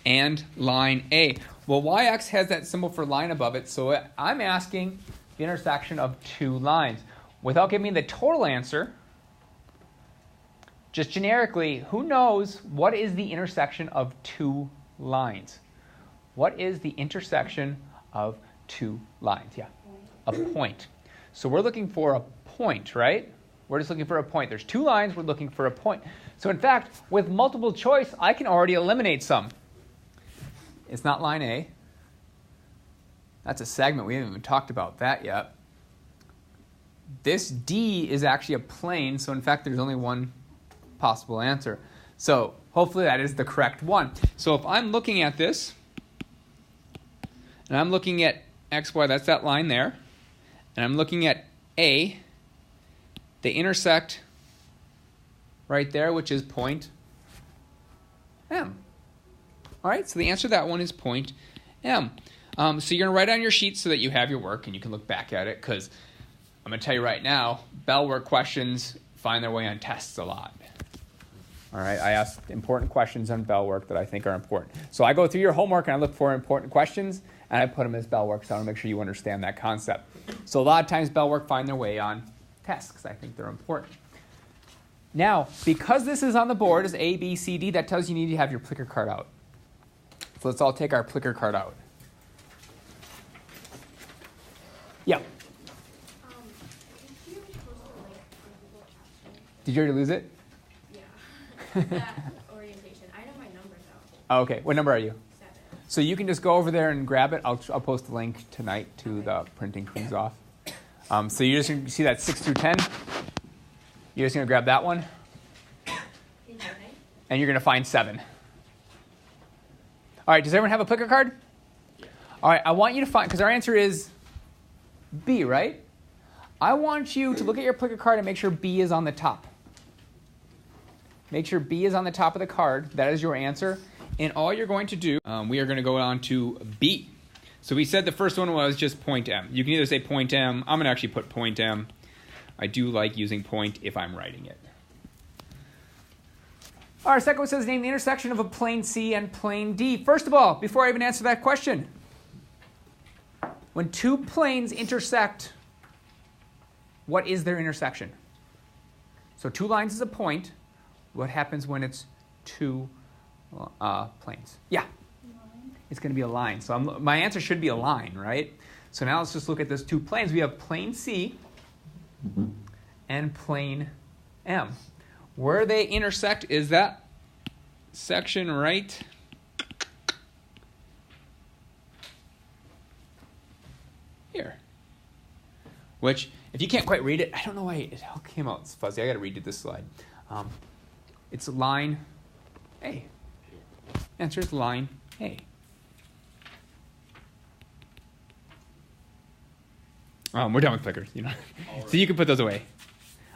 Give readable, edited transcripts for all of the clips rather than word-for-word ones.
and line A. Well, YX has that symbol for line above it, so I'm asking the intersection of two lines. Without giving me the total answer, just generically, who knows what is the intersection of two lines? What is the intersection of two lines? Yeah, a point. So we're looking for a point, right? We're just looking for a point. There's two lines, we're looking for a point. So in fact, with multiple choice, I can already eliminate some. It's not line A. That's a segment. We haven't even talked about that yet. This D is actually a plane, so in fact, there's only one possible answer. So hopefully that is the correct one. So if I'm looking at this, and I'm looking at X, Y, that's that line there, and I'm looking at A, they intersect right there, which is point M. All right, so the answer to that one is point M. So you're going to write on your sheet so that you have your work and you can look back at it, because I'm going to tell you right now, Bell work questions find their way on tests a lot. All right, I ask important questions on Bell work that I think are important. So I go through your homework and I look for important questions and I put them as Bell work, so I want to make sure you understand that concept. So a lot of times Bell work find their way on tests because I think they're important. Now, because this is on the board as A, B, C, D, that tells you need to have your Plickr card out. So let's all take our Plickr card out. Yeah. Did you already lose it? Yeah. That orientation. I know my number though. Oh, okay. What number are you? 7. So you can just go over there and grab it. I'll post the link tonight to the printing cleans off. So you're just going to see that 6 through 10. You're just going to grab that one. And you're going to find 7. All right. Does everyone have a Plickr card? Yeah. All right. I want you to find, because our answer is B, right? I want you to look at your Plickr card and make sure B is on the top. Make sure B is on the top of the card. That is your answer. And all you're going to do, we are going to go on to B. So we said the first one was just point M. You can either say point M. I'm going to actually put point M. I do like using point if I'm writing it. Our second one says name the intersection of a plane C and plane D. First of all, before I even answer that question, when two planes intersect, what is their intersection? So two lines is a point. What happens when it's two planes? Yeah. Line. It's going to be a line. So my answer should be a line, right? So now let's just look at those two planes. We have plane C and plane M. Where they intersect is that section right here. Which, if you can't quite read it, I don't know why it all came out fuzzy. I got to redo this slide. It's line A. Answer is line A. We're done with Plickrs, you know. So you can put those away.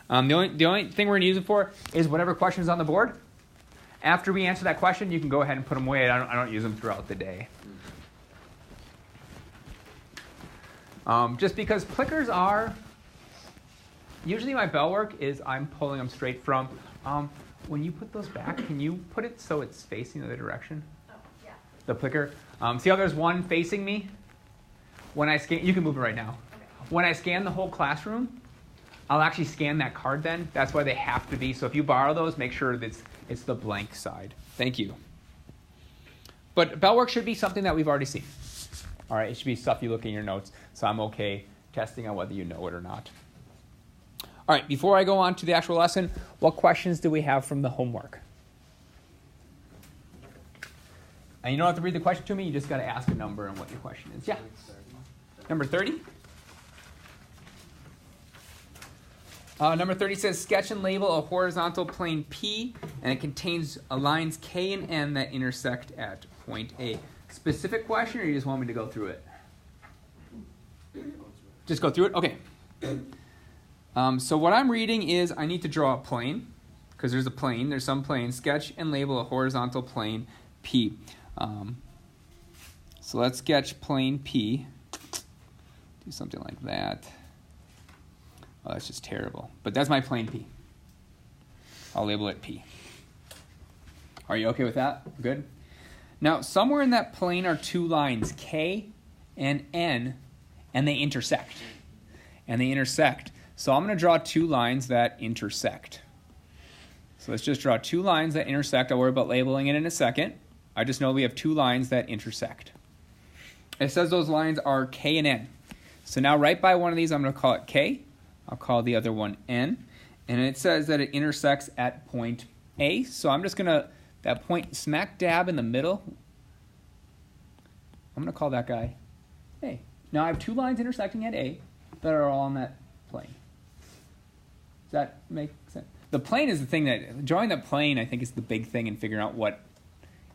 The only thing we're going to use it for is whatever question is on the board. After we answer that question, you can go ahead and put them away. I don't use them throughout the day. Just because Plickrs are, usually my Bell work is I'm pulling them straight from. When you put those back, can you put it so it's facing the other direction? Oh, yeah. The Plickr. See how there's one facing me? When I scan, you can move it right now. Okay. When I scan the whole classroom, I'll actually scan that card then. That's why they have to be. So if you borrow those, make sure that it's the blank side. Thank you. But Bell work should be something that we've already seen. All right, it should be stuff you look in your notes. So I'm okay testing on whether you know it or not. All right, before I go on to the actual lesson, what questions do we have from the homework? And you don't have to read the question to me. You just got to ask a number and what your question is. Yeah. Number 30. Number 30 says, sketch and label a horizontal plane P, and it contains lines K and N that intersect at point A. Specific question, or you just want me to go through it? Just go through it? Okay. So what I'm reading is I need to draw a plane, because there's a plane. There's some plane. Sketch and label a horizontal plane P. So let's sketch plane P. Do something like that. Oh, that's just terrible. But that's my plane P. I'll label it P. Are you okay with that? Good? Now, somewhere in that plane are two lines, K and N, and they intersect. So I'm going to draw two lines that intersect. So let's just draw two lines that intersect. I'll worry about labeling it in a second. I just know we have two lines that intersect. It says those lines are K and N. So now right by one of these, I'm going to call it K. I'll call the other one N. And it says that it intersects at point A. So I'm just going to, that point smack dab in the middle, I'm going to call that guy A. Now I have two lines intersecting at A that are all on that plane. Does that make sense? The plane is the thing that, drawing the plane I think is the big thing in figuring out what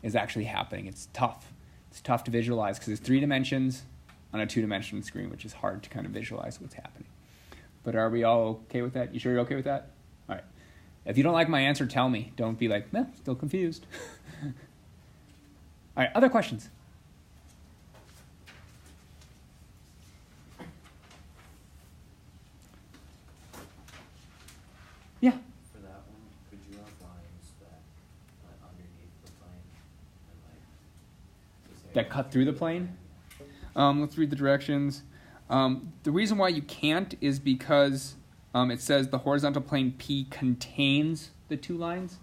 is actually happening. It's tough. It's tough to visualize because it's 3 dimensions on a 2-dimensional screen, which is hard to kind of visualize what's happening. But are we all okay with that? You sure you're okay with that? All right. If you don't like my answer, tell me. Don't be like, still confused. All right, other questions? Yeah. For that one, could you have lines that underneath the plane and like That cut through the plane? Let's read the directions. The reason why you can't is because it says the horizontal plane P contains the two lines.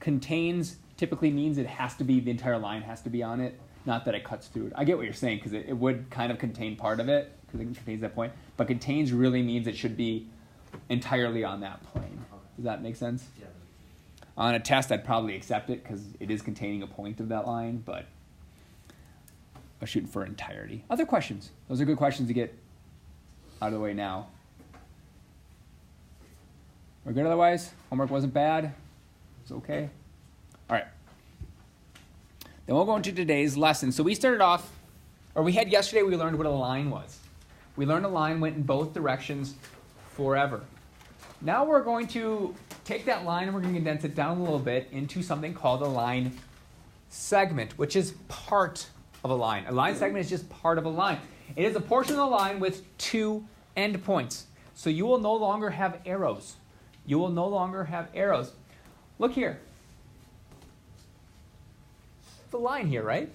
Contains typically means it has to be, the entire line has to be on it, not that it cuts through it. I get what you're saying because it would kind of contain part of it because it contains that point, but contains really means it should be entirely on that plane. Does that make sense? Yeah. On a test, I'd probably accept it because it is containing a point of that line, but I'm shooting for entirety. Other questions? Those are good questions to get out of the way now. We're good otherwise? Homework wasn't bad? It's okay? All right. Then we'll go into today's lesson. So we started off, or we had yesterday, we learned what a line was. We learned a line went in both directions forever. Now we're going to take that line and we're going to condense it down a little bit into something called a line segment, which is part of a line. A line segment is just part of a line. It is a portion of the line with two endpoints. So you will no longer have arrows. You will no longer have arrows. Look here. It's a line here, right?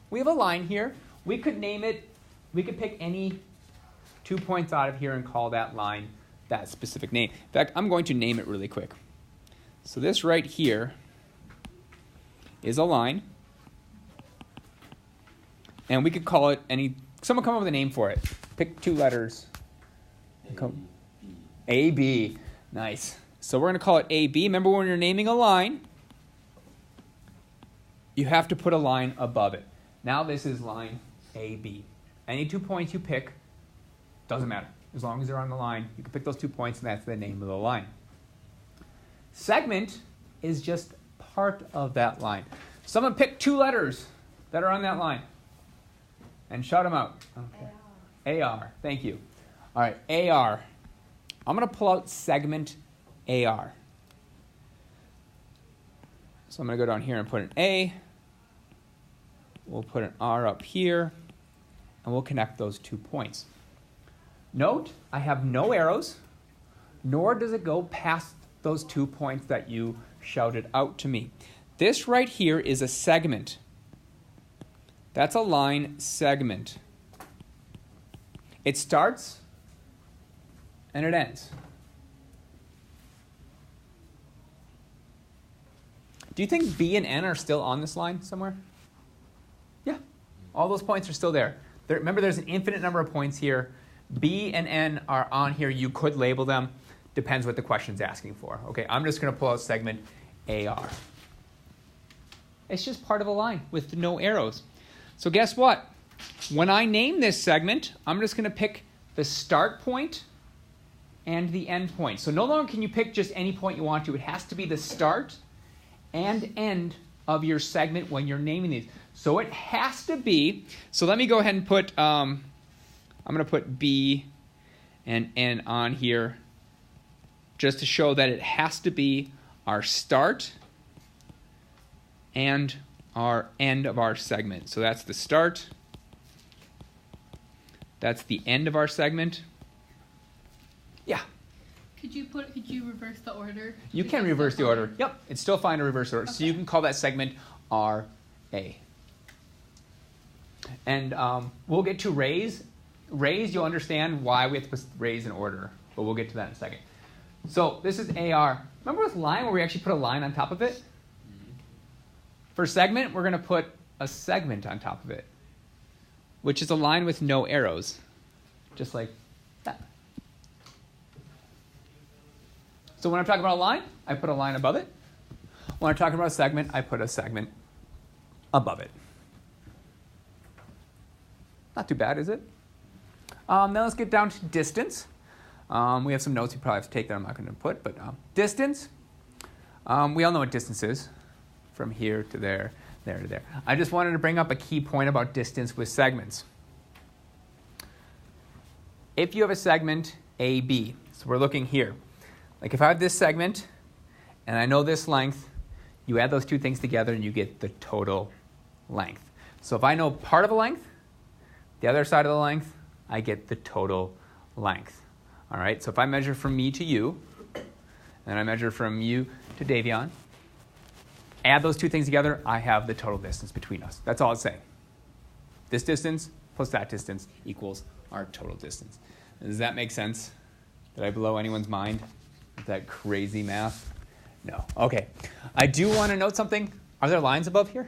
We have a line here. We could name it, we could pick any 2 points out of here and call that line that specific name. In fact, I'm going to name it really quick. So this right here is a line. And we could call it any, someone come up with a name for it. Pick 2 letters. AB. Nice. So we're going to call it AB. Remember when you're naming a line, you have to put a line above it. Now this is line AB. Any 2 points you pick, doesn't matter. As long as they're on the line, you can pick those 2 points and that's the name of the line. Segment is just part of that line. Someone pick 2 letters that are on that line and shout them out. Okay. AR. Thank you. All right, AR. I'm going to pull out segment AR. So I'm going to go down here and put an A. We'll put an R up here, and we'll connect those 2 points. Note, I have no arrows, nor does it go past those 2 points that you shouted out to me. This right here is a segment. That's a line segment. It starts and it ends. Do you think B and N are still on this line somewhere? Yeah, all those points are still there. Remember, there's an infinite number of points here. B and N are on here. You could label them. Depends what the question's asking for. Okay, I'm just going to pull out segment AR. It's just part of a line with no arrows. So guess what? When I name this segment, I'm just going to pick the start point and the end point. So no longer can you pick just any point you want to. It has to be the start and end of your segment when you're naming these. So it has to be, so let me go ahead and put, I'm going to put B and N on here just to show that it has to be our start and our end of our segment. So that's the start. That's the end of our segment. Yeah. Could you reverse the order? You can reverse the order. Yep, it's still fine to reverse the order. Okay. So you can call that segment R A. And we'll get to raise. Raise, you'll understand why we have to put raise in order, but we'll get to that in a second. So this is AR. Remember with line where we actually put a line on top of it? For segment, we're going to put a segment on top of it, which is a line with no arrows, just like that. So when I'm talking about a line, I put a line above it. When I'm talking about a segment, I put a segment above it. Not too bad, is it? Now let's get down to distance. We have some notes you probably have to take that I'm not going to put, but distance. We all know what distance is, from here to there, there to there. I just wanted to bring up a key point about distance with segments. If you have a segment AB, so we're looking here. Like if I have this segment, and I know this length, you add those two things together and you get the total length. So if I know part of a length, the other side of the length, I get the total length. All right, so if I measure from me to you, and I measure from you to Davion, add those two things together, I have the total distance between us. That's all it's saying. This distance plus that distance equals our total distance. Does that make sense? Did I blow anyone's mind with that crazy math? No. Okay. I do want to note something. Are there lines above here?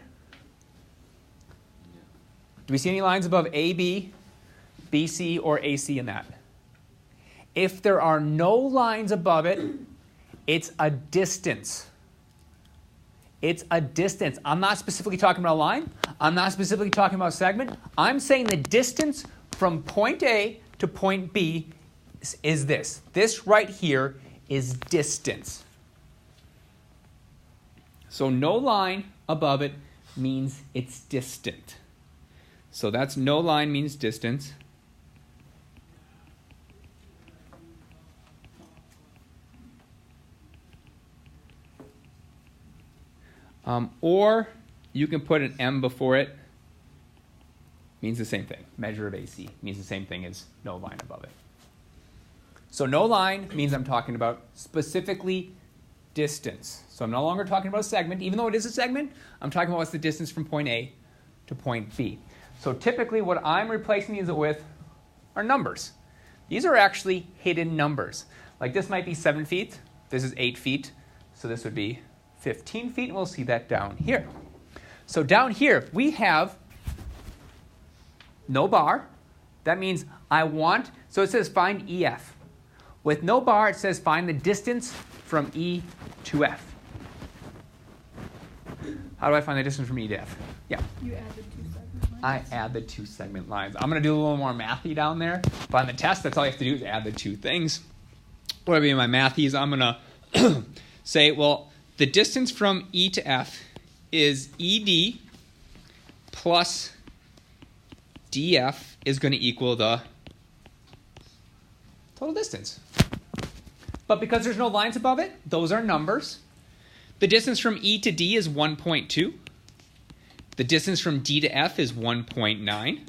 Do we see any lines above AB, BC, or AC in that? If there are no lines above it, it's a distance. It's a distance. I'm not specifically talking about a line. I'm not specifically talking about a segment. I'm saying the distance from point A to point B is this. This right here is distance. So no line above it means it's distant. So that's no line means distance. Or you can put an M before it. Means the same thing. Measure of AC means the same thing as no line above it. So no line means I'm talking about specifically distance. So I'm no longer talking about a segment. Even though it is a segment, I'm talking about what's the distance from point A to point B. So typically what I'm replacing these with are numbers. These are actually hidden numbers. Like this might be 7 feet. This is 8 feet. So this would be 15 feet, and we'll see that down here. So down here, we have no bar. That means I want, so it says find EF. With no bar, it says find the distance from E to F. How do I find the distance from E to F? Yeah. You add the 2 segment lines. I add the 2 segment lines. I'm going to do a little more mathy down there. But on the test, that's all you have to do is add the 2 things. Whatever in my mathies, I'm going to say, well, the distance from E to F is ED plus DF is going to equal the total distance. But because there's no lines above it, those are numbers. The distance from E to D is 1.2. The distance from D to F is 1.9.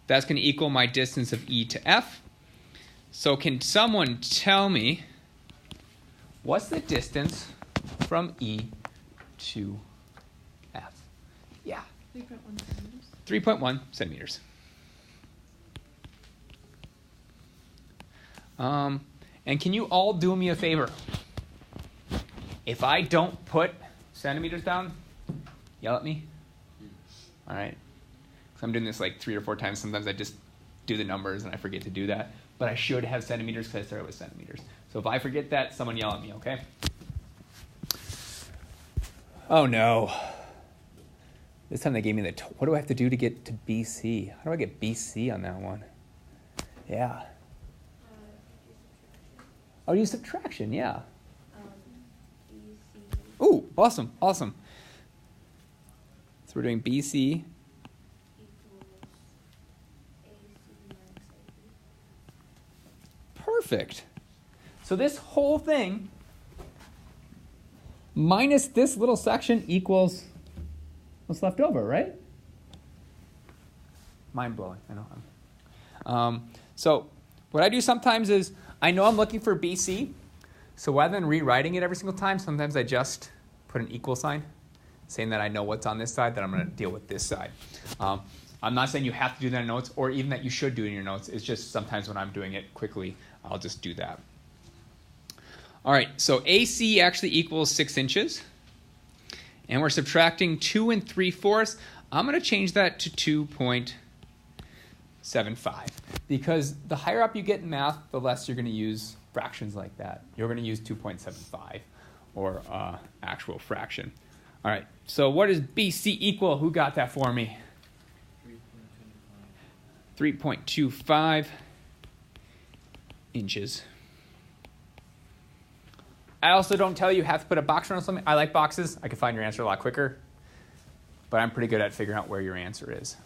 That's going to equal my distance of E to F. So can someone tell me what's the distance from E to F? Yeah. 3.1 centimeters. 3.1 centimeters. And can you all do me a favor? If I don't put centimeters down, yell at me. All right? 'Cause I'm doing this like 3 or 4 times. Sometimes I just do the numbers and I forget to do that. But I should have centimeters because I started with centimeters. So if I forget that, someone yell at me, okay? Oh no. This time they gave me the, what do I have to do to get to BC? How do I get BC on that one? Yeah. Oh, use subtraction, yeah. Ooh, awesome, awesome. So we're doing BC. Perfect. So this whole thing minus this little section equals what's left over, right? Mind-blowing, I know. So what I do sometimes is I know I'm looking for BC, so rather than rewriting it every single time, sometimes I just put an equal sign saying that I know what's on this side, that I'm going to deal with this side. I'm not saying you have to do that in notes or even that you should do it in your notes. It's just sometimes when I'm doing it quickly, I'll just do that. All right, so AC actually equals 6 inches. And we're subtracting 2 3/4. I'm going to change that to 2.75 because the higher up you get in math, the less you're going to use fractions like that. You're going to use 2.75 or actual fraction. All right, so what does BC equal? Who got that for me? 3.25 inches. I also don't tell you have to put a box around something. I like boxes. I can find your answer a lot quicker. But I'm pretty good at figuring out where your answer is.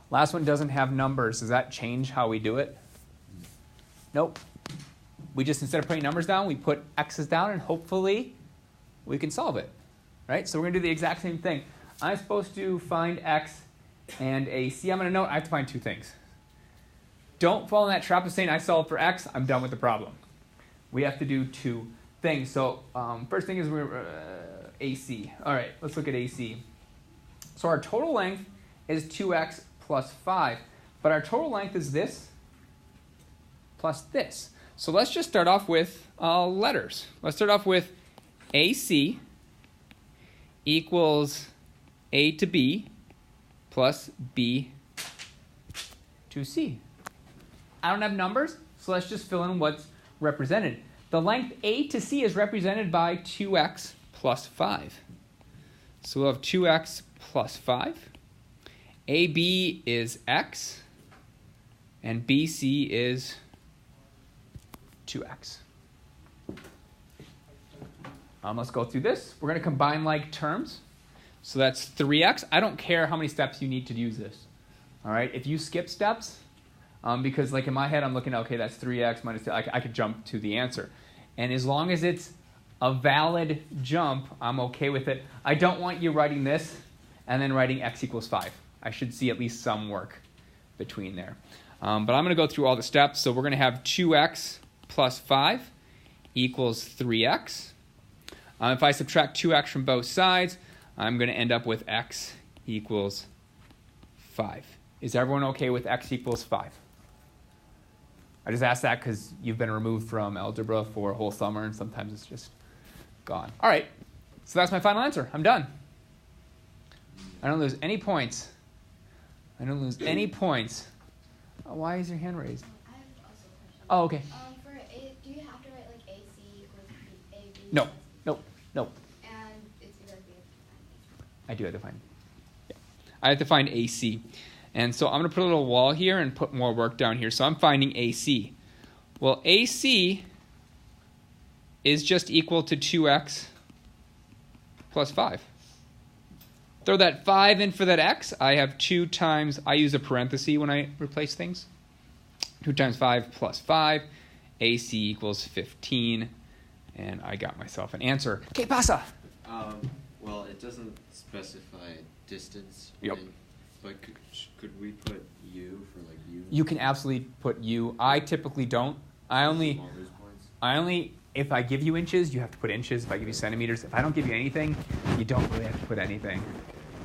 Last one doesn't have numbers. Does that change how we do it? Nope. We just, instead of putting numbers down, we put x's down, and hopefully we can solve it. Right? So we're going to do the exact same thing. I'm supposed to find x and AC. I'm going to note I have to find 2 things. Don't fall in that trap of saying I solved for x, I'm done with the problem. We have to do 2 things. So first thing is we're AC. All right, let's look at AC. So our total length is 2x plus 5. But our total length is this plus this. So let's just start off with letters. Let's start off with AC equals A to B plus B to C. I don't have numbers, so let's just fill in what's represented. The length A to C is represented by 2x plus 5. So we'll have 2x plus 5. AB is x, and BC is 2x. Let's go through this. We're going to combine like terms. So that's 3x. I don't care how many steps you need to use this. All right, if you skip steps, because like in my head I'm looking, okay, that's 3x minus 2. I could jump to the answer. And as long as it's a valid jump, I'm okay with it. I don't want you writing this and then writing x equals 5. I should see at least some work between there. But I'm going to go through all the steps. So we're going to have 2x plus 5 equals 3x. If I subtract 2x from both sides, I'm going to end up with x equals 5. Is everyone okay with x equals 5? I just asked that because you've been removed from algebra for a whole summer, and sometimes it's just gone. All right, so that's my final answer. I'm done. I don't lose any points. I don't lose any points. Oh, why is your hand raised? I have also a question. Oh, okay. For A, do you have to write like AC equals AB? No, no, no. And it's because we have to find I do have to find. Yeah. I have to find AC. And so I'm going to put a little wall here and put more work down here. So I'm finding AC. Well, AC is just equal to 2x plus 5. Throw that 5 in for that x. I have 2 times, I use a parenthesis when I replace things. 2 times 5 plus 5. AC equals 15. And I got myself an answer. ¿Qué pasa? Well, it doesn't specify distance. Yep. Right? But could we put U for like U? You can absolutely put U. I typically don't. I only, if I give you inches, you have to put inches. If I give you centimeters, if I don't give you anything, you don't really have to put anything.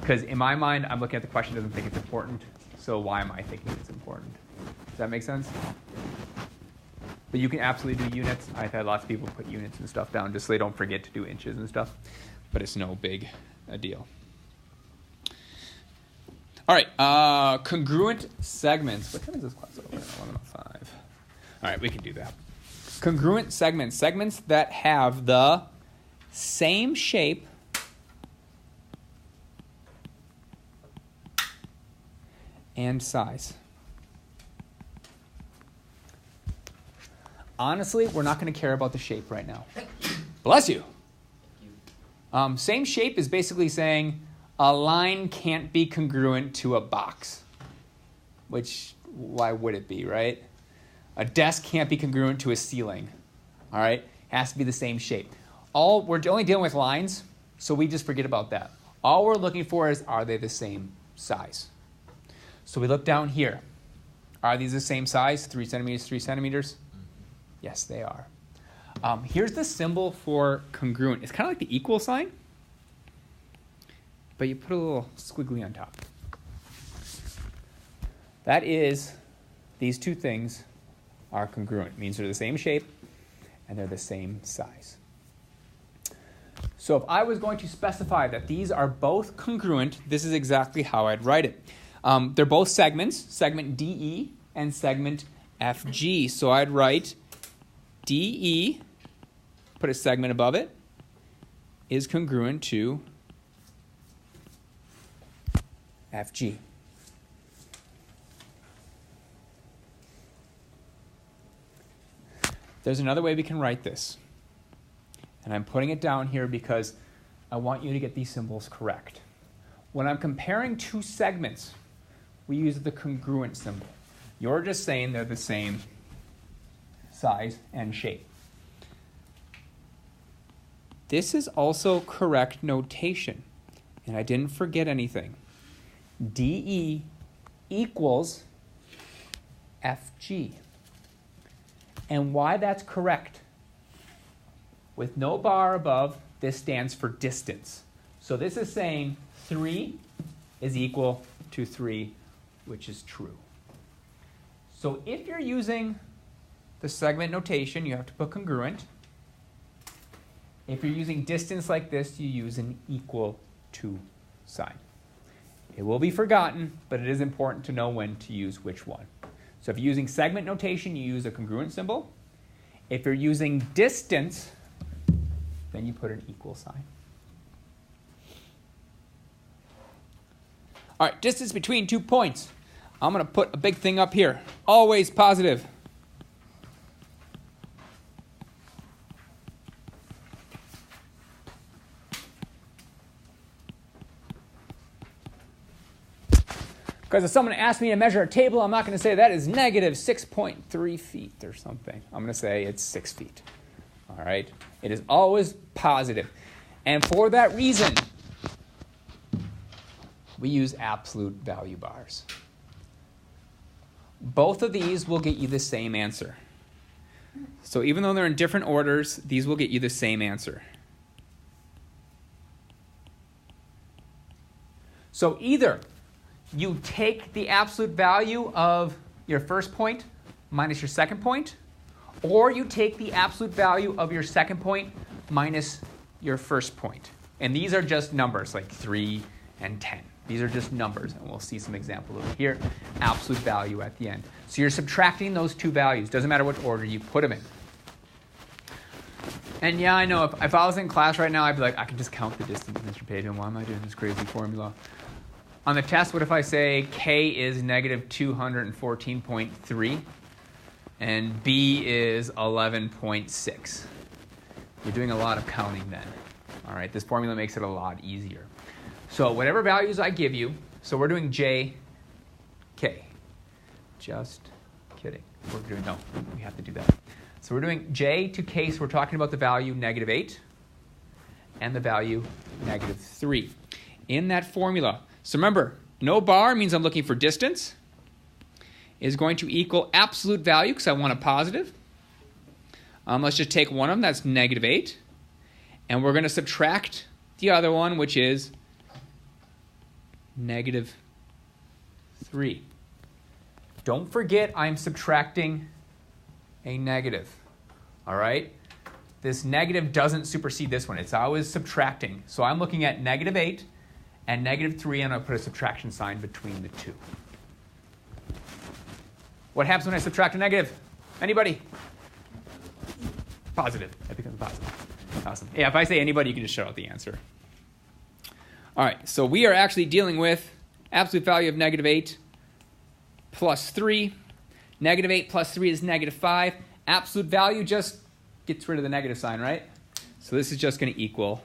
Because in my mind, I'm looking at the question, doesn't think it's important. So why am I thinking it's important? Does that make sense? But you can absolutely do units. I've had lots of people put units and stuff down just so they don't forget to do inches and stuff. But it's no big a deal. All right, congruent segments. What time is this class over? 11:05. All right, we can do that. Congruent segments. Segments that have the same shape and size. Honestly, we're not going to care about the shape right now. Bless you. Same shape is basically saying a line can't be congruent to a box. Which, why would it be, right? A desk can't be congruent to a ceiling. All right? It has to be the same shape. We're only dealing with lines, so we just forget about that. All we're looking for is, are they the same size? So we look down here. Are these the same size? 3 centimeters, 3 centimeters? Yes, they are. Here's the symbol for congruent. It's kind of like the equal sign, but you put a little squiggly on top. That is, these two things are congruent. It means they're the same shape and they're the same size. So if I was going to specify that these are both congruent, this is exactly how I'd write it. They're both segments, segment DE and segment FG. So I'd write DE, put a segment above it, is congruent to FG. There's another way we can write this. And I'm putting it down here because I want you to get these symbols correct. When I'm comparing two segments, we use the congruent symbol. You're just saying they're the same size and shape. This is also correct notation. And I didn't forget anything. DE equals FG. And why that's correct? With no bar above, this stands for distance. So this is saying 3 is equal to 3, which is true. So if you're using the segment notation, you have to put congruent. If you're using distance like this, you use an equal to sign. It will be forgotten, but it is important to know when to use which one. So if you're using segment notation, you use a congruent symbol. If you're using distance, then you put an equal sign. All right, distance between 2 points. I'm going to put a big thing up here. Always positive. Because if someone asks me to measure a table, I'm not going to say that is negative 6.3 feet or something. I'm going to say it's 6 feet. All right? It is always positive. And for that reason, we use absolute value bars. Both of these will get you the same answer. So even though they're in different orders, these will get you the same answer. So either you take the absolute value of your first point minus your second point, or you take the absolute value of your second point minus your first point. And these are just numbers, like 3 and 10. These are just numbers, and we'll see some examples over here. Absolute value at the end. So you're subtracting those two values. Doesn't matter what order you put them in. And yeah, I know, if I was in class right now, I'd be like, I can just count the distance, Mr. Pavian. Why am I doing this crazy formula? On the test, what if I say K is negative 214.3 and B is 11.6? You're doing a lot of counting then. All right, this formula makes it a lot easier. So whatever values I give you, so we're doing J, K. Just kidding. No, we have to do that. So we're doing J to K, so we're talking about the value negative 8 and the value negative 3. In that formula, so remember, no bar means I'm looking for distance, is going to equal absolute value because I want a positive. Let's just take one of them, that's negative 8. And we're going to subtract the other one, which is negative 3. Don't forget I'm subtracting a negative. All right? This negative doesn't supersede this one. It's always subtracting. So I'm looking at negative 8 and negative 3, and I'll put a subtraction sign between the two. What happens when I subtract a negative? Anybody? Positive. It becomes positive. Awesome. Yeah, if I say anybody, you can just shout out the answer. All right, so we are actually dealing with absolute value of negative 8 plus 3. Negative 8 plus 3 is negative 5. Absolute value just gets rid of the negative sign, right? So this is just going to equal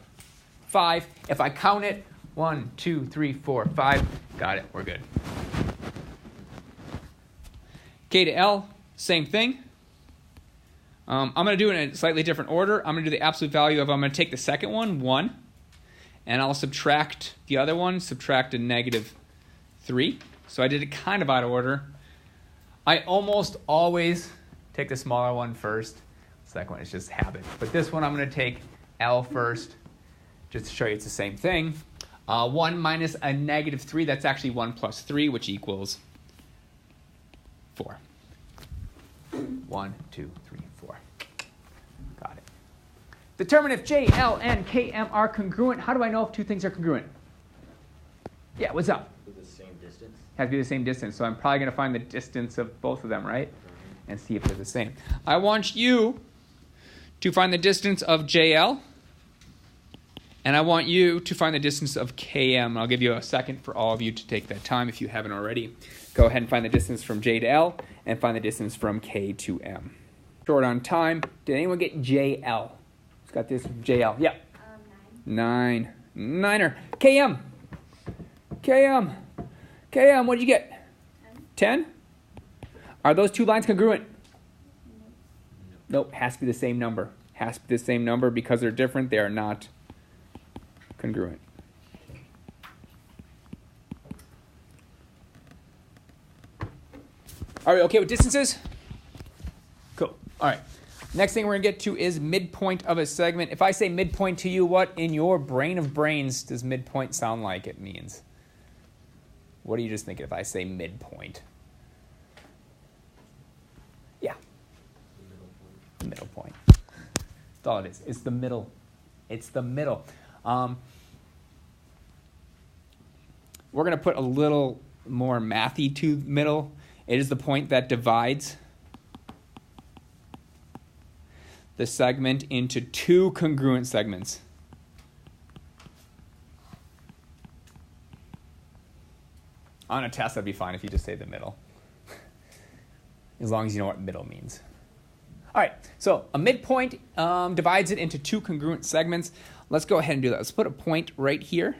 5. If I count it, 1, 2, 3, 4, 5. Got it. We're good. K to L, same thing. I'm going to do it in a slightly different order. I'm going to do the absolute value of, I'm going to take the second one, 1, and I'll subtract the other one, subtract a negative 3. So I did it kind of out of order. I almost always take the smaller one first. second one is just habit. But this one I'm going to take L first, just to show you it's the same thing. 1 minus a negative 3, that's actually 1 plus 3, which equals 4. 1, 2, 3, 4. Got it. Determine if J, L, and Km are congruent. How do I know if two things are congruent? Yeah, what's up? With the same distance? Has to be the same distance. So I'm probably going to find the distance of both of them, right? And see if they're the same. I want you to find the distance of JL. And I want you to find the distance of KM. I'll give you a second for all of you to take that time if you haven't already. Go ahead and find the distance from J to L and find the distance from K to M. Short on time. Did anyone get JL? Who's got this? JL. Yeah. 9. Niner. KM. KM. KM, what did you get? 10? Are those two lines congruent? Nope. Has to be the same number. Has to be the same number because they're different. They are not congruent. Are we okay with distances? Cool. All right. Next thing we're going to get to is midpoint of a segment. If I say midpoint to you, what in your brain of brains does midpoint sound like it means? What are you just thinking if I say midpoint? Yeah. The middle point. That's all it is. It's the middle. It's the middle. We're going to put a little more mathy to middle. It is the point that divides the segment into two congruent segments. On a test, that'd be fine if you just say the middle. As long as you know what middle means. All right, so a midpoint divides it into two congruent segments. Let's go ahead and do that. Let's put a point right here.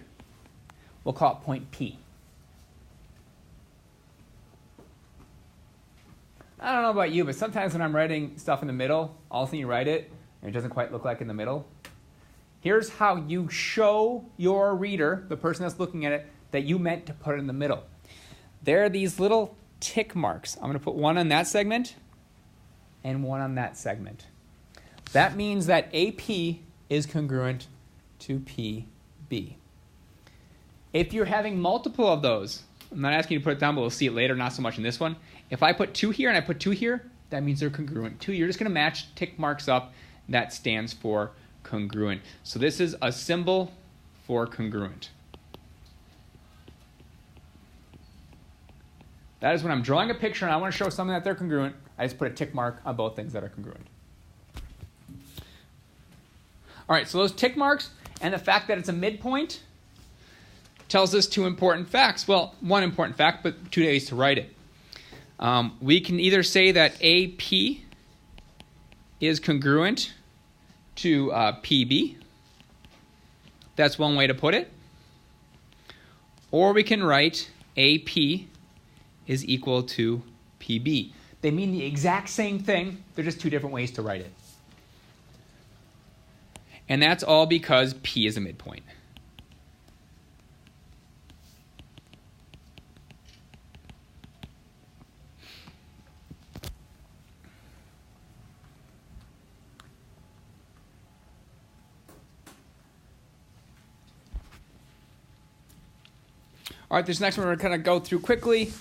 We'll call it point P. I don't know about you, but sometimes when I'm writing stuff in the middle, all of a sudden you write it, and it doesn't quite look like in the middle. Here's how you show your reader, the person that's looking at it, that you meant to put it in the middle. There are these little tick marks. I'm going to put one on that segment and one on that segment. That means that AP is congruent to PB. If you're having multiple of those, I'm not asking you to put it down, but we'll see it later, not so much in this one. If I put 2 here and I put 2 here, that means they're congruent. 2, you're just going to match tick marks up. That stands for congruent. So this is a symbol for congruent. That is when I'm drawing a picture and I want to show something that they're congruent, I just put a tick mark on both things that are congruent. All right, so those tick marks and the fact that it's a midpoint tells us 2 important facts. Well, 1 important fact, but 2 ways to write it. We can either say that AP is congruent to PB. That's one way to put it. Or we can write AP is equal to PB. They mean the exact same thing. They're just 2 different ways to write it. And that's all because P is a midpoint. All right, this next one we're going to go through quickly.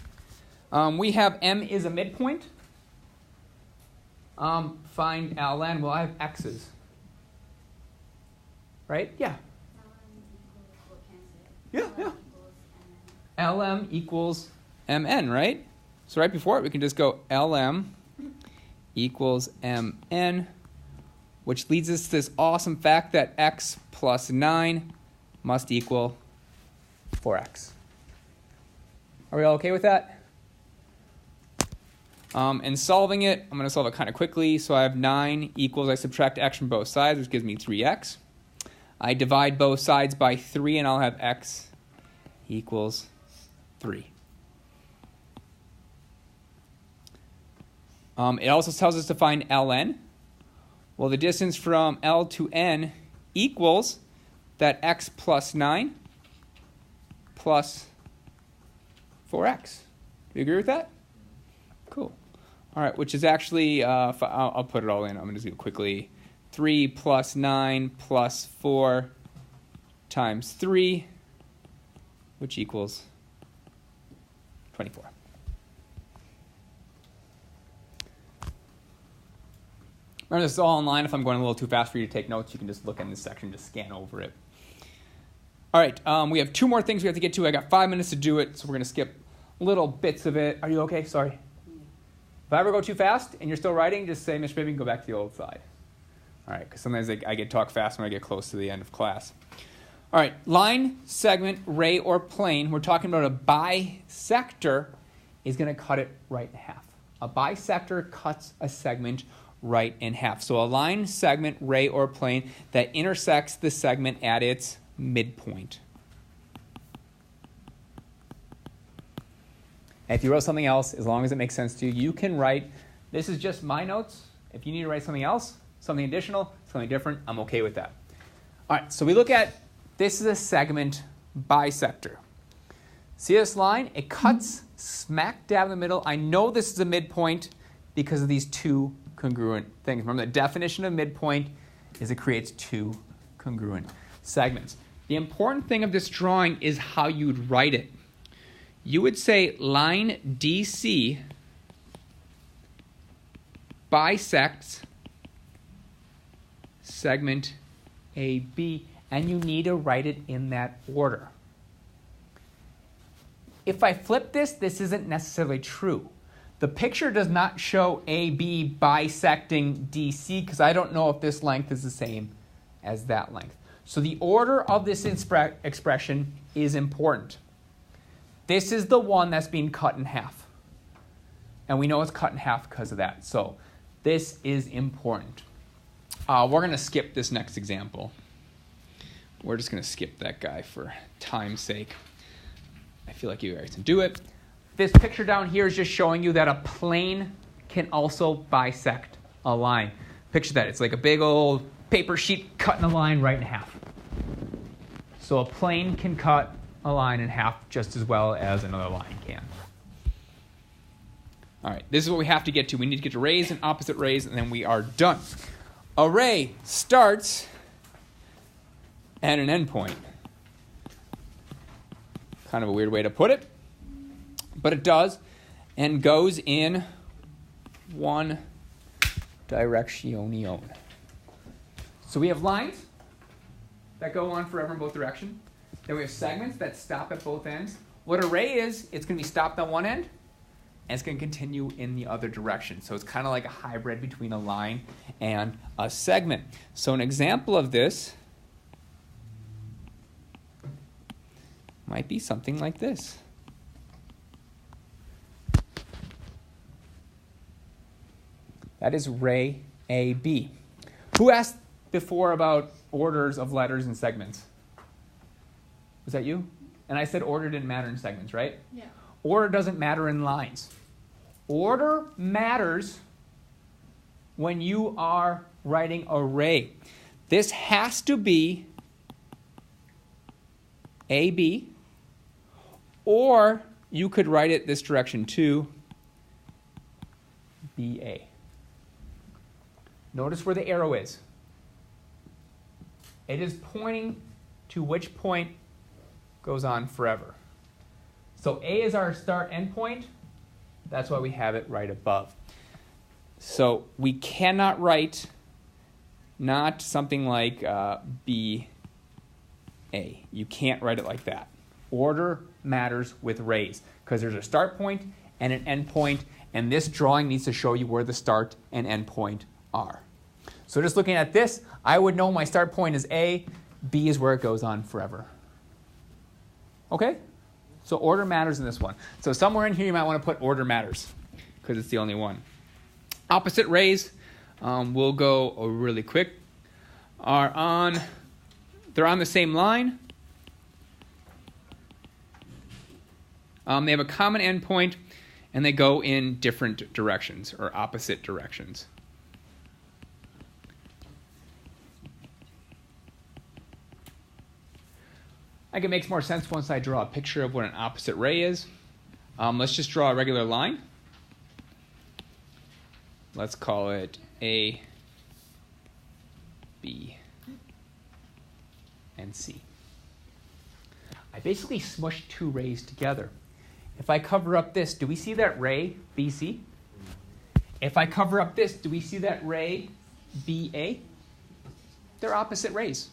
We have M is a midpoint. Find ln. Well, I have x's. Right? Yeah. Yeah. LM equals MN, right? So right before it, we can just go LM equals MN, which leads us to this awesome fact that x plus 9 must equal 4x. Are we all okay with that? And solving it, I'm going to solve it kind of quickly. So I have 9 equals, I subtract x from both sides, which gives me 3x. I divide both sides by 3, and I'll have x equals 3. It also tells us to find ln. Well, the distance from L to N equals that x plus 9 plus 4x. Do you agree with that? Cool. All right, which is actually, I'll put it all in. I'm going to do it quickly. 3 plus 9 plus 4 times 3, which equals 24. Remember, this is all online. If I'm going a little too fast for you to take notes, you can just look in this section, just scan over it. All right, we have 2 more things we have to get to. I got 5 minutes to do it, so we're going to skip little bits of it. Are you okay? Sorry. If I ever go too fast and you're still writing, just say, Mr. Baby, you can go back to the old slide. All right, because sometimes I get talk fast when I get close to the end of class. All right, line, segment, ray, or plane. We're talking about a bisector is going to cut it right in half. A bisector cuts a segment right in half. So a line, segment, ray, or plane that intersects the segment at its midpoint. And if you wrote something else, as long as it makes sense to you, you can write, this is just my notes. If you need to write something else, something additional, something different, I'm okay with that. All right, so we look at, this is a segment bisector. See this line? It cuts smack dab in the middle. I know this is a midpoint because of these 2 congruent things. Remember, the definition of midpoint is it creates 2 congruent segments. The important thing of this drawing is how you'd write it. You would say line DC bisects segment AB, and you need to write it in that order. If I flip this, this isn't necessarily true. The picture does not show AB bisecting DC because I don't know if this length is the same as that length. So the order of this expression is important. This is the one that's being cut in half. And we know it's cut in half because of that. So this is important. We're going to skip this next example. We're just going to skip that guy for time's sake. I feel like you guys can do it. This picture down here is just showing you that a plane can also bisect a line. Picture that. It's like a big old paper sheet cutting a line right in half. So a plane can cut a line in half just as well as another line can. All right, this is what we have to get to. We need to get to rays and opposite rays, and then we are done. A ray starts at an endpoint. Kind of a weird way to put it, but it does, and goes in one direction. So we have lines that go on forever in both directions. Then we have segments that stop at both ends. What a ray is, it's going to be stopped on one end, and it's going to continue in the other direction. So it's kind of like a hybrid between a line and a segment. So an example of this might be something like this. That is ray AB. Who asked before about orders of letters and segments? Was that you? And I said order didn't matter in segments, right? Yeah. Order doesn't matter in lines. Order matters when you are writing a ray. This has to be AB, or you could write it this direction too, BA. Notice where the arrow is. It is pointing to which point goes on forever. So A is our start end point. That's why we have it right above. So we cannot write not something like BA. You can't write it like that. Order matters with rays because there's a start point and an end point, and this drawing needs to show you where the start and end point are. So just looking at this, I would know my start point is A, B is where it goes on forever. Okay? So order matters in this one. So somewhere in here you might want to put order matters because it's the only one. Opposite rays, we'll go really quick, they're on the same line. They have a common endpoint, and they go in different directions or opposite directions. I think it makes more sense once I draw a picture of what an opposite ray is. Let's just draw a regular line. let's call it A, B, and C. I basically smushed two rays together. If I cover up this, do we see that ray, BC? If I cover up this, do we see that ray, BA? They're opposite rays.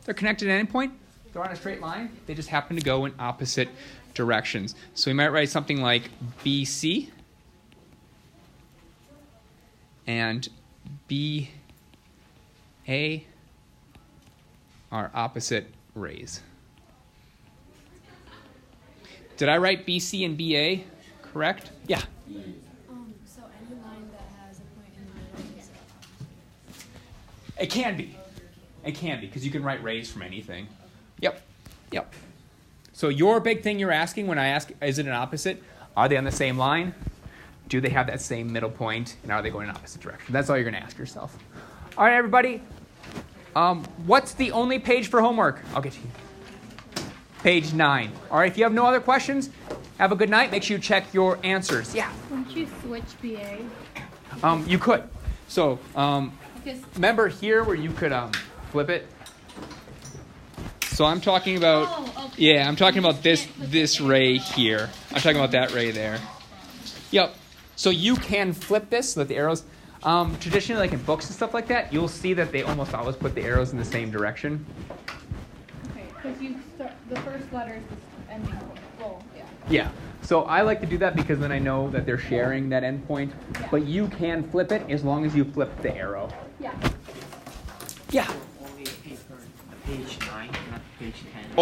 They're connected at any point. They're on a straight line. They just happen to go in opposite directions. So we might write something like BC and BA are opposite rays. Did I write BC and BA correct? Yeah. So any line that has a point in the middle is It can be. It can be, because you can write rays from anything. Yep. Yep. So your big thing you're asking when I ask, is it an opposite? Are they on the same line? Do they have that same middle point? And are they going in opposite direction? That's all you're going to ask yourself. All right, everybody. What's the only page for homework? I'll get to you. Page 9. All right, if you have no other questions, have a good night. Make sure you check your answers. Yeah. Wouldn't you switch BA? You could. So, Because remember here where you could flip it? So I'm talking about, yeah, I'm talking about this ray here. I'm talking about that ray there. Yep. So you can flip this so that the arrows, traditionally like in books and stuff like that, you'll see that they almost always put the arrows in the same direction. okay, because you start the first letter is the ending point. Well, yeah. Yeah. So I like to do that because then I know that they're sharing that endpoint. Yeah. But you can flip it as long as you flip the arrow. Yeah. Yeah. Only paper, page 9, not page 10.